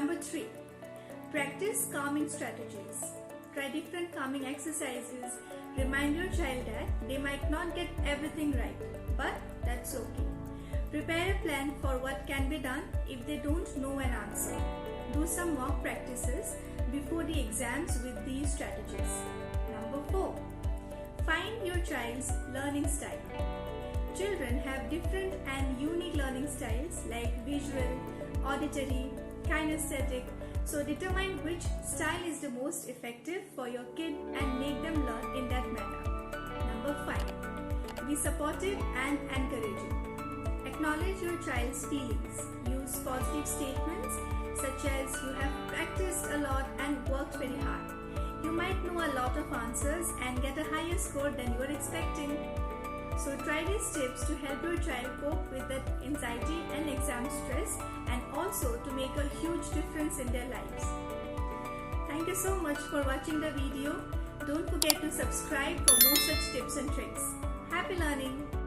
Number 3. Practice calming strategies. Try different calming exercises. Remind your child that they might not get everything right, but that's okay. Prepare a plan for what can be done if they don't know an answer. Do some mock practices before the exams with these strategies. Number 4. Find your child's learning style. Children have different and unique learning styles like visual, auditory, kinesthetic. So determine which style is the most effective for your kid and make them learn in that manner. Number 5. Be supportive and encouraging. Acknowledge your child's feelings. Use positive statements such as you have practiced a lot and worked very hard. You might know a lot of answers and get a higher score than you were expecting. So try these tips to help your child cope with that anxiety and exam stress, and also to make a huge difference in their lives. Thank you so much for watching the video. Don't forget to subscribe for more such tips and tricks. Happy learning!